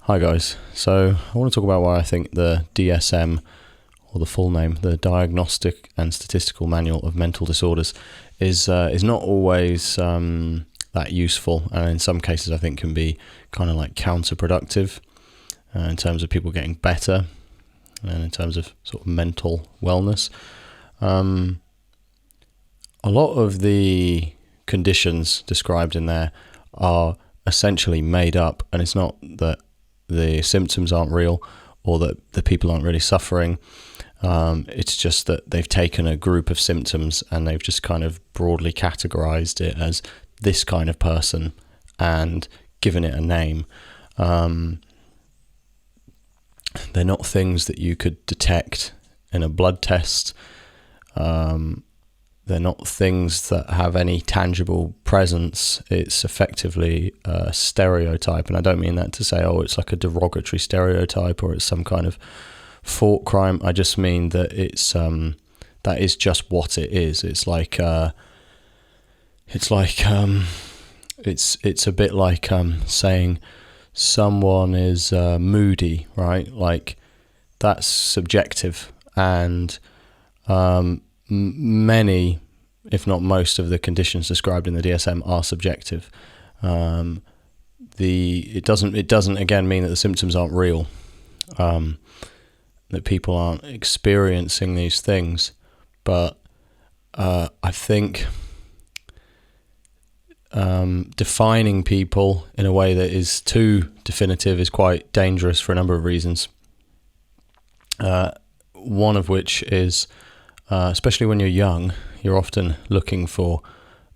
Hi guys, so I want to talk about why I think the DSM, or the full name, the Diagnostic and Statistical Manual of Mental Disorders, is not always that useful, and in some cases I think can be kind of like counterproductive in terms of people getting better and in terms of sort of mental wellness. A lot of the conditions described in there are essentially made up, and it's not that the symptoms aren't real or that the people aren't really suffering. It's just that they've taken a group of symptoms and they've just kind of broadly categorized it as this kind of person and given it a name. They're not things that you could detect in a blood test. They're not things that have any tangible presence. It's effectively a stereotype. And I don't mean that to say, oh, it's like a derogatory stereotype or it's some kind of thought crime. I just mean that it's that is just what it is. It's a bit like saying someone is moody, right? Like, that's subjective, and many, if not most, of the conditions described in the DSM are subjective. It doesn't again mean that the symptoms aren't real, that people aren't experiencing these things, but I think defining people in a way that is too definitive is quite dangerous for a number of reasons. One of which is, especially when you're young, you're often looking for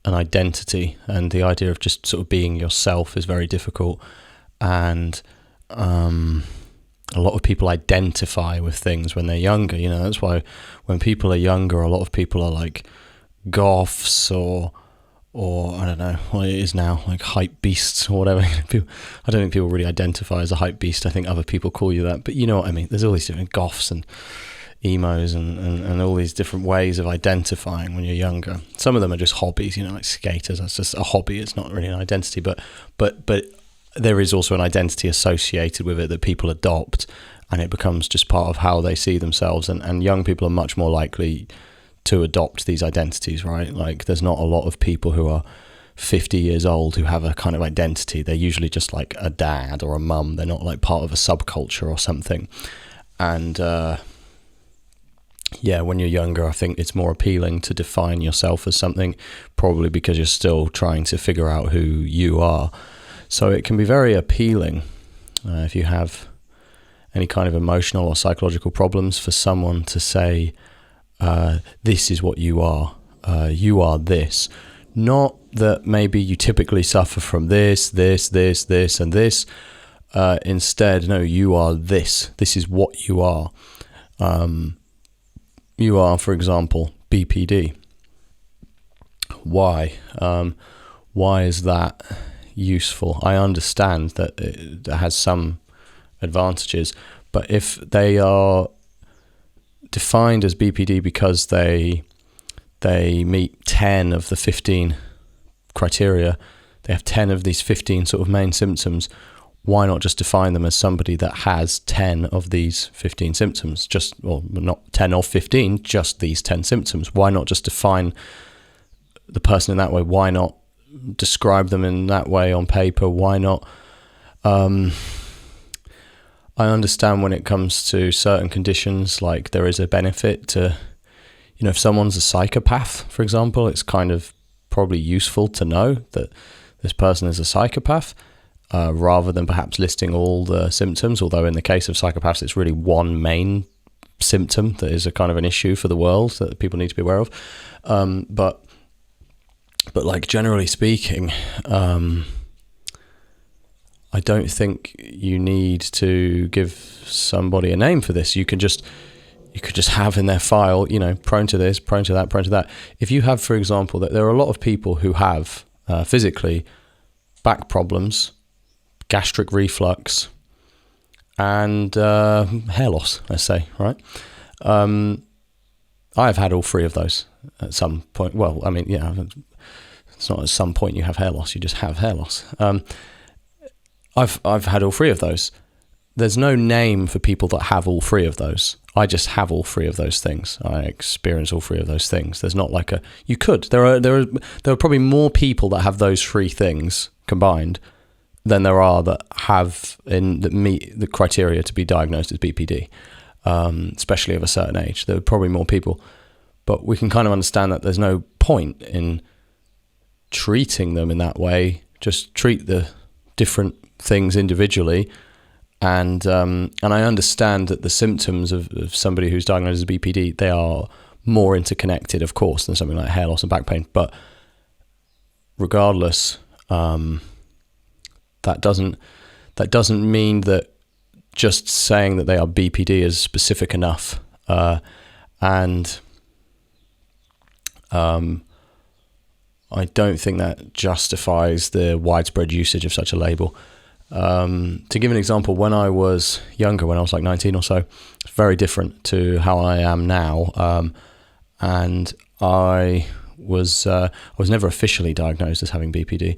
an identity, and the idea of just sort of being yourself is very difficult. And a lot of people identify with things when they're younger. You know, that's why when people are younger, a lot of people are like goths or I don't know what it is now, like hype beasts or whatever. I don't think people really identify as a hype beast. I think other people call you that, but you know what I mean. There's all these different goths and emos and all these different ways of identifying when you're younger. Some of them are just hobbies, you know, like skaters. That's just a hobby. It's not really an identity, but there is also an identity associated with it that people adopt, and it becomes just part of how they see themselves. And young people are much more likely to adopt these identities, right? Like, there's not a lot of people who are 50 years old who have a kind of identity. They're usually just like a dad or a mum. They're not like part of a subculture or something. And when you're younger, I think it's more appealing to define yourself as something, probably because you're still trying to figure out who you are. So it can be very appealing if you have any kind of emotional or psychological problems for someone to say, this is what you are this. Not that maybe you typically suffer from this, and this. Instead, no, you are this. This is what you are. You are, for example, BPD. Why? Why is that useful? I understand that it has some advantages, but if they are defined as BPD because they meet 10 of the 15 criteria, they have 10 of these 15 sort of main symptoms, why not just define them as somebody that has 10 of these 15 symptoms? Not 10 or 15, just these 10 symptoms. Why not just define the person in that way? Why not describe them in that way on paper? Why not? I understand when it comes to certain conditions, like there is a benefit to, you know, if someone's a psychopath, for example, it's kind of probably useful to know that this person is a psychopath, rather than perhaps listing all the symptoms, although in the case of psychopaths, it's really one main symptom that is a kind of an issue for the world that people need to be aware of. But like, generally speaking, I don't think you need to give somebody a name for this. You could just have in their file, you know, prone to this, prone to that, prone to that. If you have, for example, that there are a lot of people who have physically back problems, gastric reflux, and hair loss, let's say, right? I've had all three of those at some point. Well, I mean, yeah, it's not at some point you have hair loss, you just have hair loss. I've had all three of those. there's no name for people that have all three of those. I just have all three of those things. I experience all three of those things. There's not like you could. There are probably more people that have those three things combined than there are that meet the criteria to be diagnosed as BPD, especially of a certain age. There are probably more people, but we can kind of understand that there's no point in treating them in that way. Just treat the different things individually. And I understand that the symptoms of somebody who's diagnosed as BPD, they are more interconnected, of course, than something like hair loss and back pain. But regardless, that doesn't mean that just saying that they are BPD is specific enough. And I don't think that justifies the widespread usage of such a label. To give an example, when I was younger, when I was like 19 or so, it's very different to how I am now. And I was never officially diagnosed as having BPD,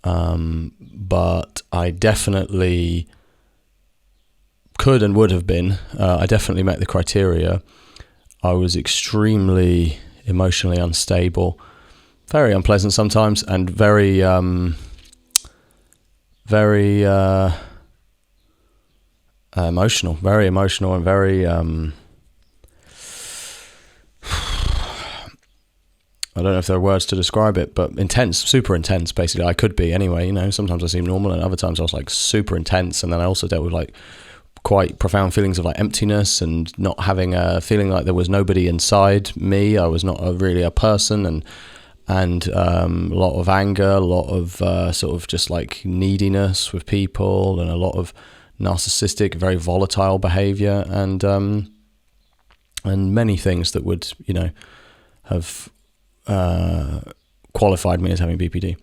but I definitely could and would have been. I definitely met the criteria. I was extremely emotionally unstable, very unpleasant sometimes, and very emotional, and very I don't know if there are words to describe it, but intense, super intense, basically. I could be anyway, sometimes I seem normal and other times I was like super intense. And then I also dealt with like quite profound feelings of like emptiness and not having a feeling like there was nobody inside me. I was not really a person, and a lot of anger, a lot of sort of just like neediness with people, and a lot of narcissistic, very volatile behavior, and many things that would, have qualified me as having BPD.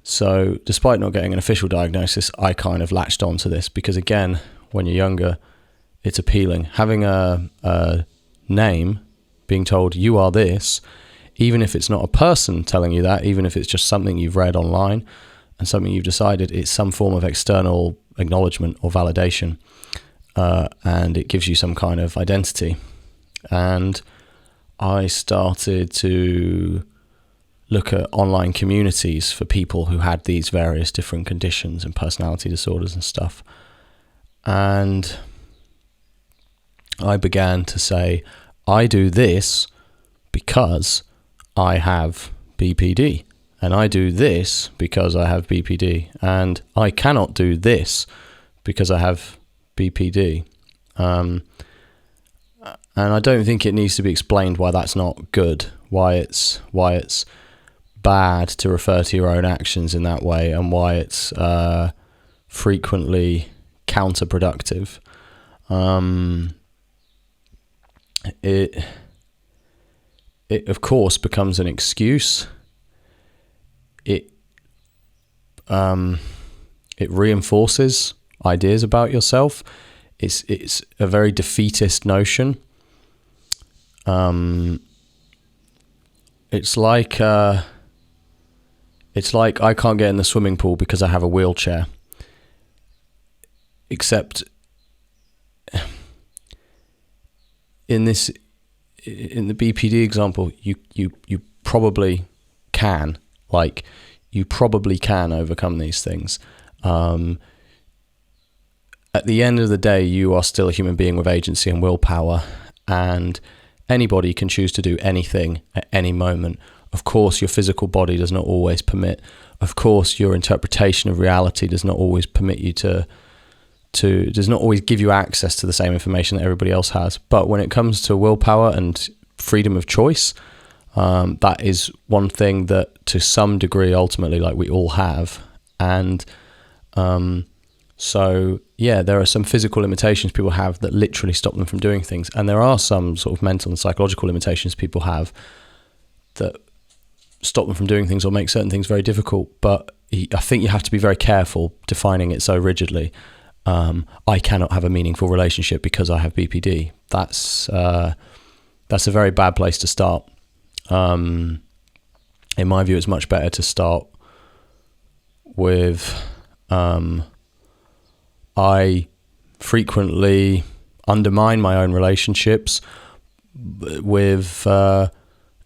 So despite not getting an official diagnosis, I kind of latched onto this because, again, when you're younger, it's appealing. Having a name, being told you are this, even if it's not a person telling you that, even if it's just something you've read online and something you've decided, it's some form of external acknowledgement or validation, and it gives you some kind of identity. And I started to look at online communities for people who had these various different conditions and personality disorders and stuff. And I began to say, I do this because I have BPD, and I do this because I have BPD, and I cannot do this because I have BPD. And I don't think it needs to be explained why that's not good, why it's bad to refer to your own actions in that way, and why it's frequently counterproductive. It of course becomes an excuse. It reinforces ideas about yourself. It's a very defeatist notion. It's like I can't get in the swimming pool because I have a wheelchair. Except in the BPD example, you probably can. Like, you probably can overcome these things. At the end of the day, you are still a human being with agency and willpower, and anybody can choose to do anything at any moment. Of course, your physical body does not always permit. Of course, your interpretation of reality does not always permit you does not always give you access to the same information that everybody else has. But when it comes to willpower and freedom of choice, that is one thing that to some degree, ultimately, like, we all have. And so, yeah, there are some physical limitations people have that literally stop them from doing things. And there are some sort of mental and psychological limitations people have that stop them from doing things or make certain things very difficult. But I think you have to be very careful defining it so rigidly. I cannot have a meaningful relationship because I have BPD. That's a very bad place to start. In my view, it's much better to start with I frequently undermine my own relationships with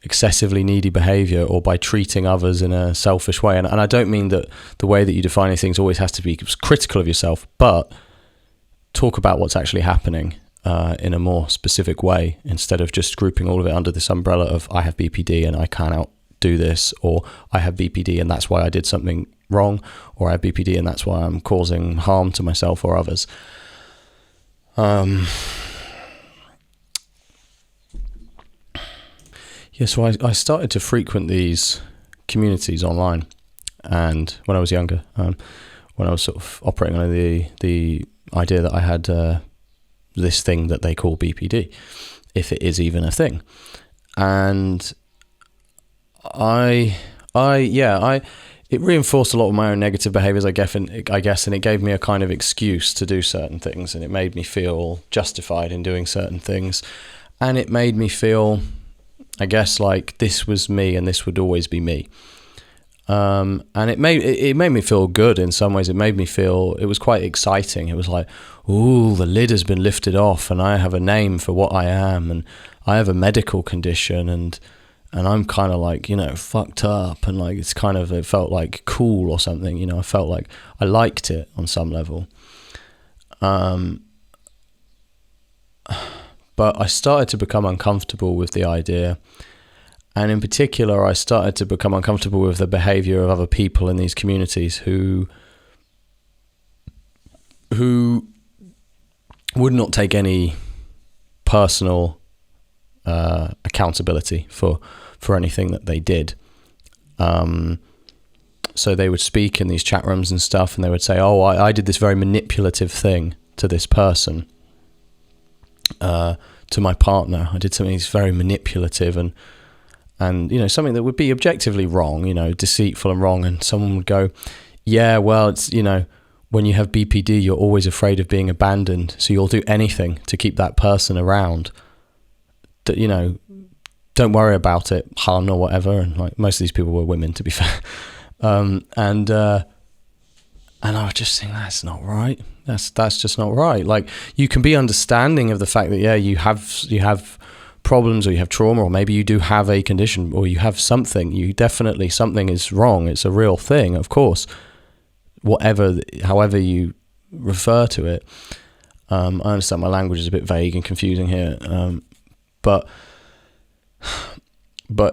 excessively needy behavior, or by treating others in a selfish way. And I don't mean that the way that you define things always has to be critical of yourself, but talk about what's actually happening in a more specific way, instead of just grouping all of it under this umbrella of I have BPD and I cannot do this, or I have BPD and that's why I did something wrong, or I have BPD and that's why I'm causing harm to myself or others. So I started to frequent these communities online, and when I was younger, when I was sort of operating on the idea that I had this thing that they call BPD, if it is even a thing. And it reinforced a lot of my own negative behaviors, I guess, and it gave me a kind of excuse to do certain things, and it made me feel justified in doing certain things, and it made me feel, I guess, like this was me and this would always be me. And it made me feel good in some ways. It made me feel, it was quite exciting. It was like, ooh, the lid has been lifted off and I have a name for what I am, and I have a medical condition, and I'm kind of like, fucked up, and like it felt like cool or something, I felt like I liked it on some level. But I started to become uncomfortable with the idea, and in particular, I started to become uncomfortable with the behavior of other people in these communities who would not take any personal accountability for anything that they did. So they would speak in these chat rooms and stuff, and they would say, oh, I did this very manipulative thing to this person, to my partner. I did something that's very manipulative and something that would be objectively wrong, deceitful and wrong. And someone would go, yeah, well, it's, when you have BPD, you're always afraid of being abandoned, so you'll do anything to keep that person around. Don't worry about it, hun or whatever. And like, most of these people were women, to be fair. And I was just saying, that's not right. That's just not right. Like, you can be understanding of the fact that, yeah, you have problems, or you have trauma, or maybe you do have a condition, or you have something. Something is wrong. It's a real thing, of course. However you refer to it. I understand my language is a bit vague and confusing here, but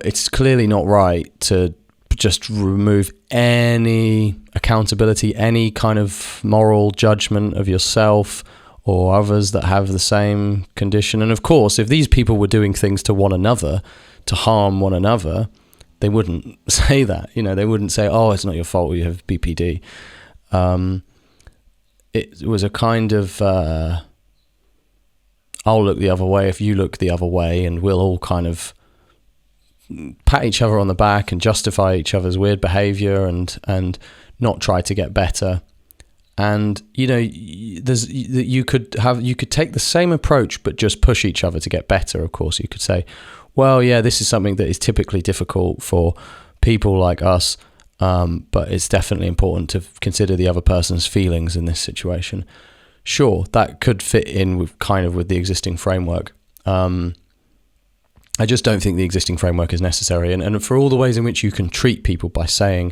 it's clearly not right to just remove any accountability, any kind of moral judgment of yourself or others that have the same condition. And of course, if these people were doing things to one another, to harm one another, they wouldn't say that. They wouldn't say, oh, it's not your fault, you have BPD. It was a kind of, I'll look the other way if you look the other way, and we'll all kind of pat each other on the back and justify each other's weird behavior and not try to get better. And you could take the same approach but just push each other to get better. Of course, you could say, well, yeah, this is something that is typically difficult for people like us, but it's definitely important to consider the other person's feelings in this situation. Sure, that could fit in with the existing framework. I just don't think the existing framework is necessary. And for all the ways in which you can treat people by saying,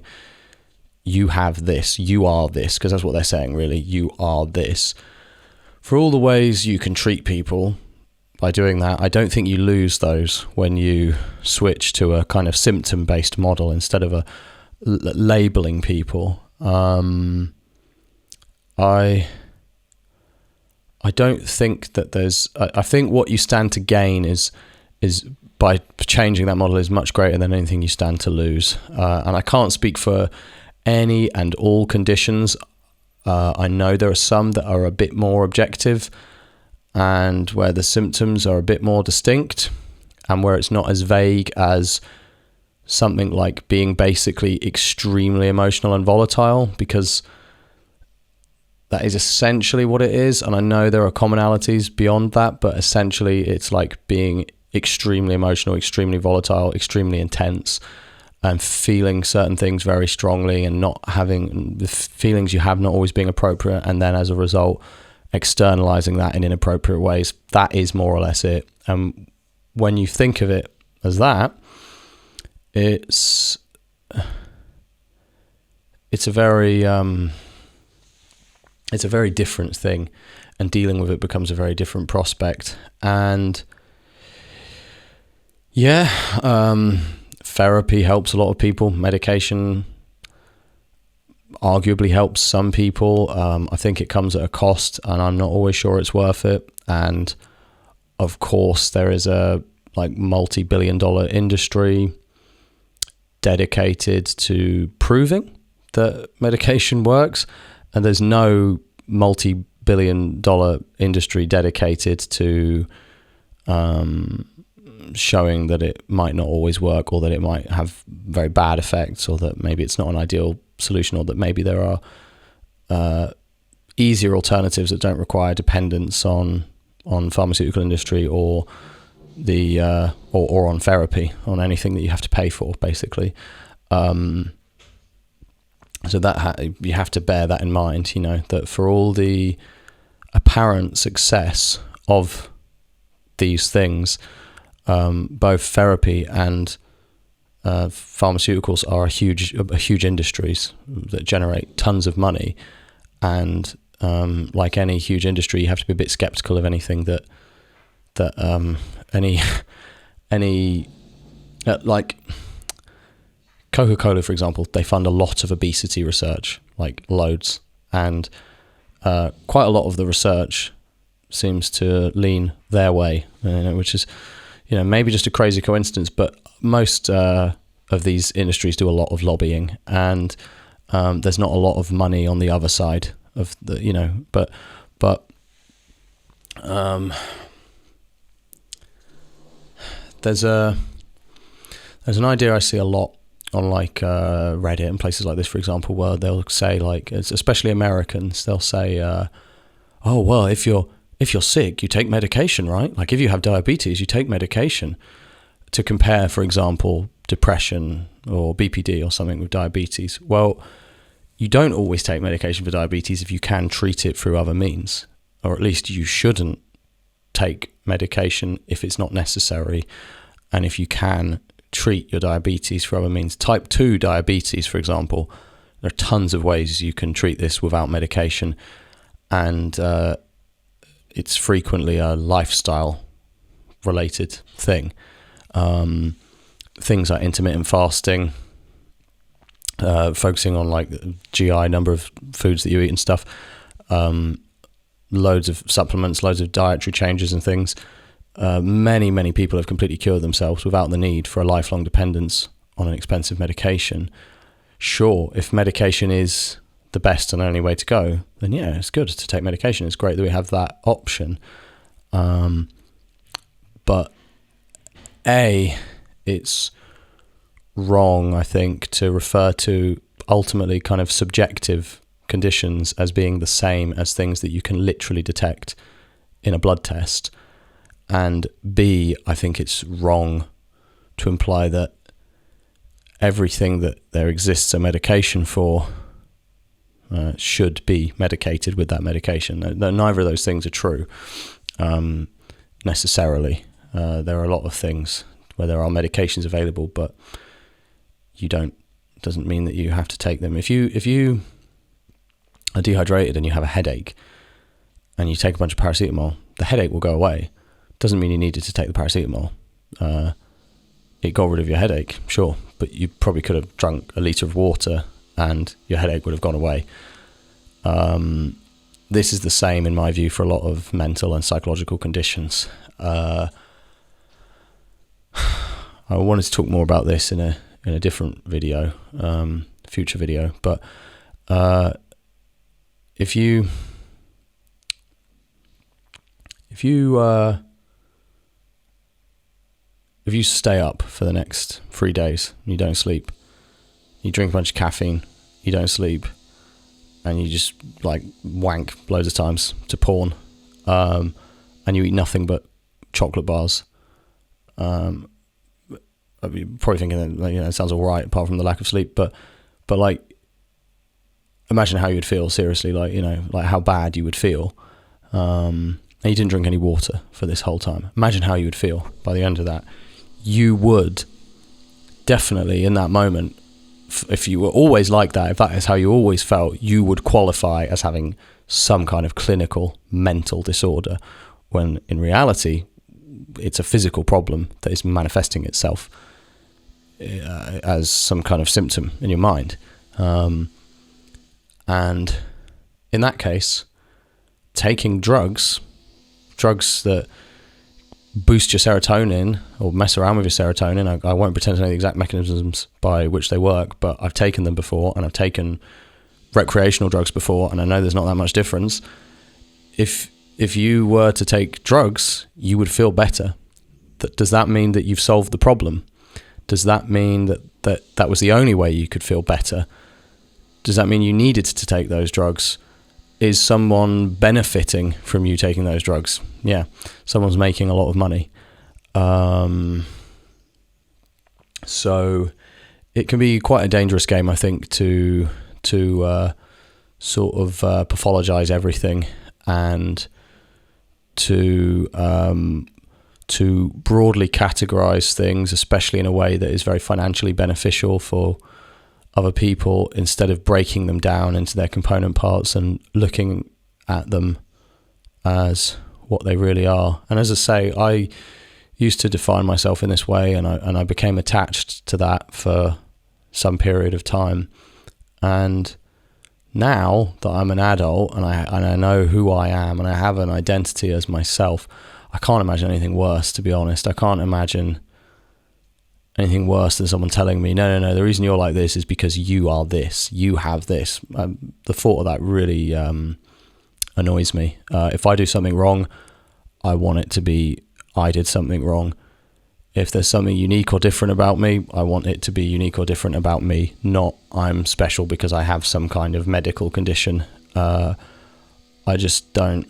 you have this, you are this, because that's what they're saying, really, you are this. For all the ways you can treat people by doing that, I don't think you lose those when you switch to a kind of symptom-based model instead of a labeling people. I don't think that there's... I think what you stand to gain is by changing that model is much greater than anything you stand to lose. And I can't speak for any and all conditions. I know there are some that are a bit more objective and where the symptoms are a bit more distinct and where it's not as vague as something like being basically extremely emotional and volatile, because that is essentially what it is. And I know there are commonalities beyond that, but essentially it's like being extremely emotional, extremely volatile, extremely intense, and feeling certain things very strongly and not having the feelings you have not always being appropriate, and then as a result externalizing that in inappropriate ways. That is more or less it. And when you think of it as that, it's a very different thing, and dealing with it becomes a very different prospect. And therapy helps a lot of people. Medication arguably helps some people. I think it comes at a cost, and I'm not always sure it's worth it. And of course, there is a multi-billion-dollar industry dedicated to proving that medication works, and there's no multi-billion-dollar industry dedicated to showing that it might not always work, or that it might have very bad effects, or that maybe it's not an ideal solution, or that maybe there are easier alternatives that don't require dependence on pharmaceutical industry or the or on therapy, on anything that you have to pay for, basically. So that you have to bear that in mind, that for all the apparent success of these things, both therapy and pharmaceuticals are huge industries that generate tons of money. And like any huge industry, you have to be a bit skeptical of anything that like Coca-Cola, for example. They fund a lot of obesity research, like loads, and quite a lot of the research seems to lean their way, which is maybe just a crazy coincidence, but most of these industries do a lot of lobbying, and there's not a lot of money on the other side of the but there's an idea I see a lot on Reddit and places like this, for example, where they'll say, especially Americans, they'll say, oh well, if you're sick, you take medication, right? Like if you have diabetes, you take medication, to compare, for example, depression or BPD or something with diabetes. Well, you don't always take medication for diabetes if you can treat it through other means, or at least you shouldn't take medication if it's not necessary. And if you can treat your diabetes through other means, type 2 diabetes, for example, there are tons of ways you can treat this without medication. And it's frequently a lifestyle related thing. Things like intermittent fasting, focusing on the GI number of foods that you eat and stuff, loads of supplements, loads of dietary changes and things. Many people have completely cured themselves without the need for a lifelong dependence on an expensive medication. Sure, if medication is the best and only way to go, then yeah, it's good to take medication. It's great that we have that option. But it's wrong, I think, to refer to ultimately kind of subjective conditions as being the same as things that you can literally detect in a blood test. And B, I think it's wrong to imply that everything that there exists a medication for should be medicated with that medication. Neither of those things are true necessarily. There are a lot of things where there are medications available, but doesn't mean that you have to take them. If you are dehydrated and you have a headache and you take a bunch of paracetamol, the headache will go away. Doesn't mean you needed to take the paracetamol. It got rid of your headache, sure, but you probably could have drunk a litre of water and your headache would have gone away. This is the same, in my view, for a lot of mental and psychological conditions. I wanted to talk more about this in a different video, future video, but if you stay up for the next 3 days, you don't sleep, you drink a bunch of caffeine, you don't sleep, and you just wank loads of times to porn, and you eat nothing but chocolate bars, you're probably thinking that it sounds all right apart from the lack of sleep, but imagine how you would feel, seriously, how bad you would feel. and you didn't drink any water for this whole time, imagine how you would feel by the end of that. You would definitely, in that moment, if you were always like that, if that is how you always felt, you would qualify as having some kind of clinical mental disorder, when in reality it's a physical problem that is manifesting itself as some kind of symptom in your mind. And in that case, taking drugs that boost your serotonin or mess around with your serotonin, I won't pretend to know the exact mechanisms by which they work, but I've taken them before, and I've taken recreational drugs before, and I know there's not that much difference. If you were to take drugs, you would feel better. Does that mean that you've solved the problem? Does that mean that was the only way you could feel better? Does that mean you needed to take those drugs? Is someone benefiting from you taking those drugs? Yeah, someone's making a lot of money. So it can be quite a dangerous game, I think, to sort of pathologize everything, and to broadly categorize things, especially in a way that is very financially beneficial for other people, instead of breaking them down into their component parts and looking at them as what they really are. And as I say, I used to define myself in this way, and I became attached to that for some period of time. And now that I'm an adult and I know who I am and I have an identity as myself, I can't imagine anything worse, to be honest. I can't imagine anything worse than someone telling me, no, the reason you're like this is because you are this, you have this. The thought of that really annoys me. If I do something wrong, I want it to be I did something wrong. If there's something unique or different about me, I want it to be unique or different about me, not I'm special because I have some kind of medical condition. I just don't.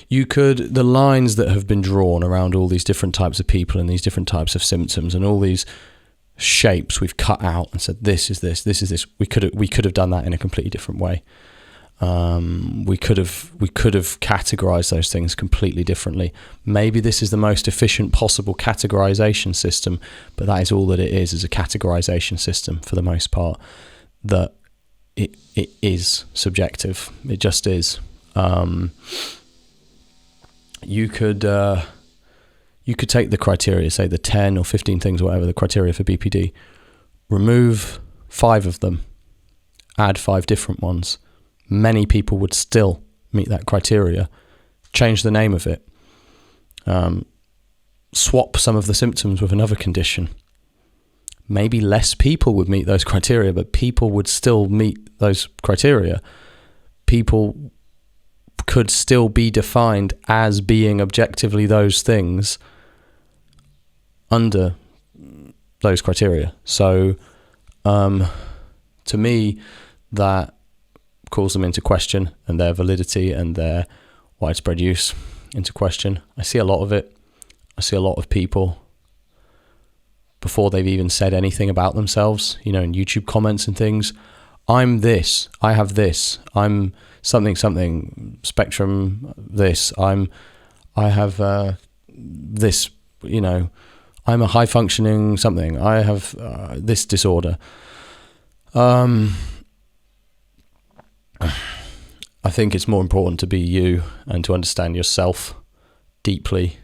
The lines that have been drawn around all these different types of people and these different types of symptoms and all these shapes we've cut out and said, this is this is this. We could have done that in a completely different way. We could have categorized those things completely differently. Maybe this is the most efficient possible categorization system, but that is all that it is a categorization system for the most part. That it is subjective. It just is. You could take the criteria, say the 10 or 15 things, whatever the criteria for BPD, remove 5 of them, add 5 different ones. Many people would still meet that criteria. Change the name of it. Swap some of the symptoms with another condition. Maybe less people would meet those criteria, but people would still meet those criteria. People could still be defined as being objectively those things under those criteria. So to me, that calls them into question, and their validity and their widespread use into question. I see a lot of it. I see a lot of people, before they've even said anything about themselves, in YouTube comments and things, I'm this, I have this, I'm something spectrum this, I have this, I'm a high functioning something, I have this disorder. I think it's more important to be you and to understand yourself deeply,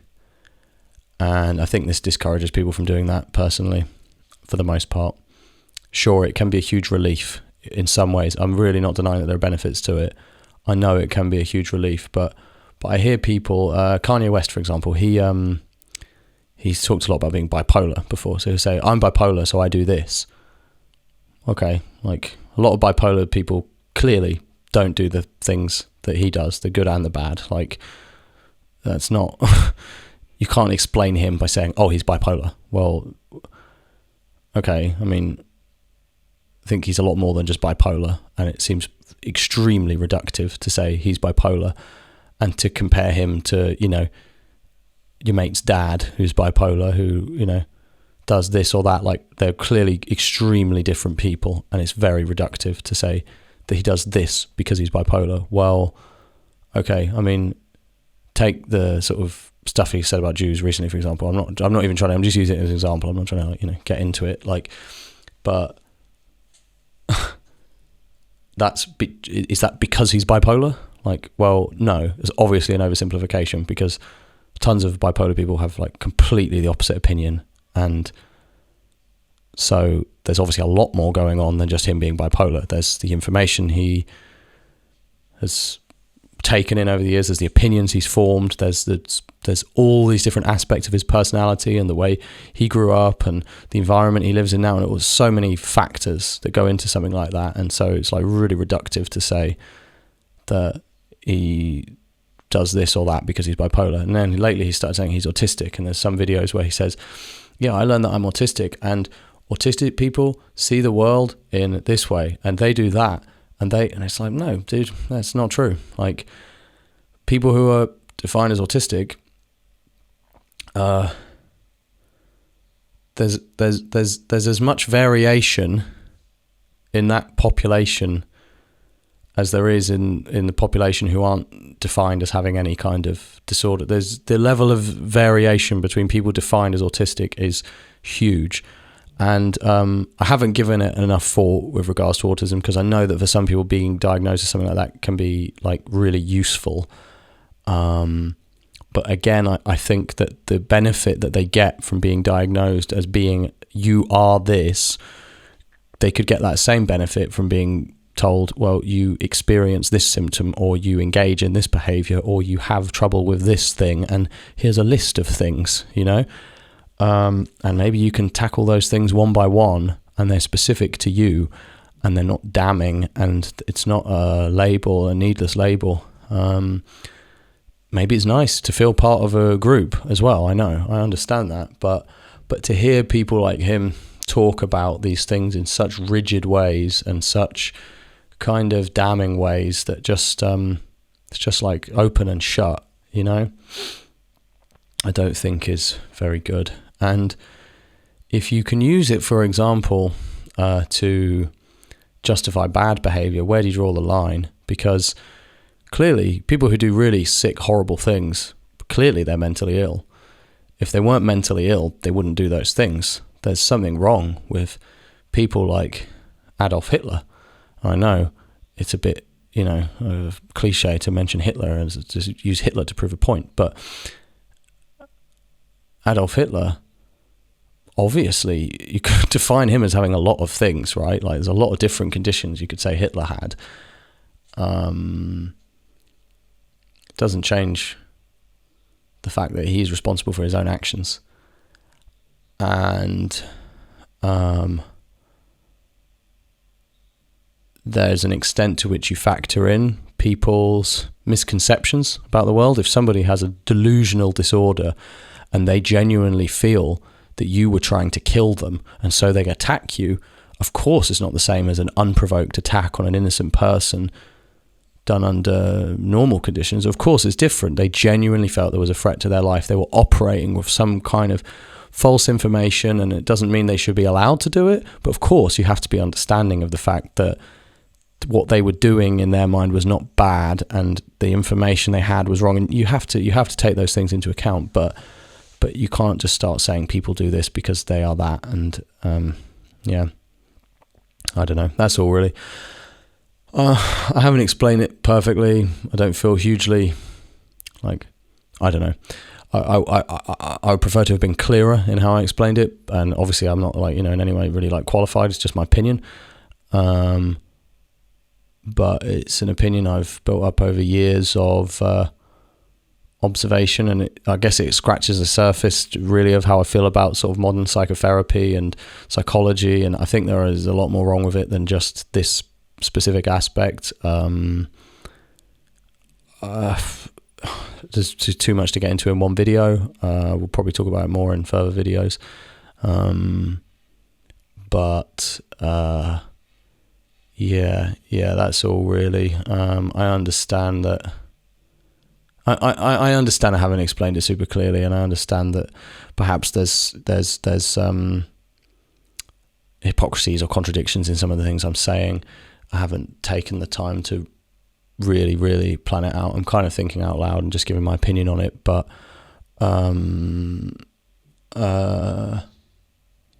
and I think this discourages people from doing that personally, for the most part. Sure, it can be a huge relief in some ways. I'm really not denying that there are benefits to it. I know it can be a huge relief, but I hear people, Kanye West, for example, he's talked a lot about being bipolar before. So he'll say, I'm bipolar, so I do this. Okay, like a lot of bipolar people clearly don't do the things that he does, the good and the bad. Like, that's not, you can't explain him by saying, oh, he's bipolar. Well, okay, I mean, I think he's a lot more than just bipolar, and it seems extremely reductive to say he's bipolar and to compare him to, your mate's dad who's bipolar, who, does this or that. Like, they're clearly extremely different people, and it's very reductive to say that he does this because he's bipolar. Well, okay, I mean, take the sort of stuff he said about Jews recently, for example. I'm not even trying to, I'm just using it as an example. I'm not trying to, like, you know, get into it. Like, but is that because he's bipolar? Like, well, no, it's obviously an oversimplification, because tons of bipolar people have like completely the opposite opinion. And so there's obviously a lot more going on than just him being bipolar. There's the information he has taken in over the years, there's the opinions he's formed, there's all these different aspects of his personality and the way he grew up and the environment he lives in now, and it was so many factors that go into something like that. And so it's like really reductive to say that he does this or that because he's bipolar. And then lately he started saying he's autistic, and there's some videos where he says, yeah, I learned that I'm autistic, and autistic people see the world in this way and they do that. And it's like, no, dude, that's not true. Like, people who are defined as autistic, there's as much variation in that population as there is in the population who aren't defined as having any kind of disorder. There's the level of variation between people defined as autistic is huge. And I haven't given it enough thought with regards to autism, because I know that for some people being diagnosed with something like that can be like really useful. But again, I think that the benefit that they get from being diagnosed as being, you are this, they could get that same benefit from being told, well, you experience this symptom, or you engage in this behavior, or you have trouble with this thing, and here's a list of things, you know? And maybe you can tackle those things one by one, and they're specific to you, and they're not damning, and it's not a label, a needless label. Maybe it's nice to feel part of a group as well. I know, I understand that, but to hear people like him talk about these things in such rigid ways and such kind of damning ways that just it's just like open and shut, you know, I don't think is very good. And if you can use it, for example, to justify bad behavior, where do you draw the line? Because clearly people who do really sick, horrible things, clearly they're mentally ill. If they weren't mentally ill, they wouldn't do those things. There's something wrong with people like Adolf Hitler. I know it's a bit, you know, a cliche to mention Hitler and to use Hitler to prove a point, but Adolf Hitler, obviously, you could define him as having a lot of things, right? Like, there's a lot of different conditions you could say Hitler had. It doesn't change the fact that he's responsible for his own actions. And there's an extent to which you factor in people's misconceptions about the world. If somebody has a delusional disorder and they genuinely feel that you were trying to kill them, and so they attack you, of course it's not the same as an unprovoked attack on an innocent person done under normal conditions. Of course it's different. They genuinely felt there was a threat to their life. They were operating with some kind of false information, and it doesn't mean they should be allowed to do it, but of course you have to be understanding of the fact that what they were doing in their mind was not bad, and the information they had was wrong, and you have to take those things into account. But you can't just start saying people do this because they are that. And yeah, I don't know. That's all really. I haven't explained it perfectly. I don't feel hugely like, I don't know. I would prefer to have been clearer in how I explained it. And obviously I'm not like, you know, in any way really like qualified. It's just my opinion. But it's an opinion I've built up over years of observation, and I guess it scratches the surface really of how I feel about sort of modern psychotherapy and psychology, and I think there is a lot more wrong with it than just this specific aspect. There's too much to get into in one video. We'll probably talk about it more in further videos. But yeah, that's all really. I understand that. I understand I haven't explained it super clearly, and I understand that perhaps there's hypocrisies or contradictions in some of the things I'm saying. I haven't taken the time to really, really plan it out. I'm kind of thinking out loud and just giving my opinion on it, but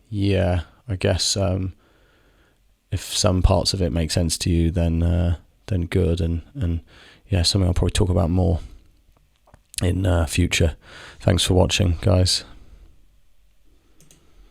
yeah, I guess if some parts of it make sense to you, then good, and yeah, something I'll probably talk about more in future. Thanks for watching, guys.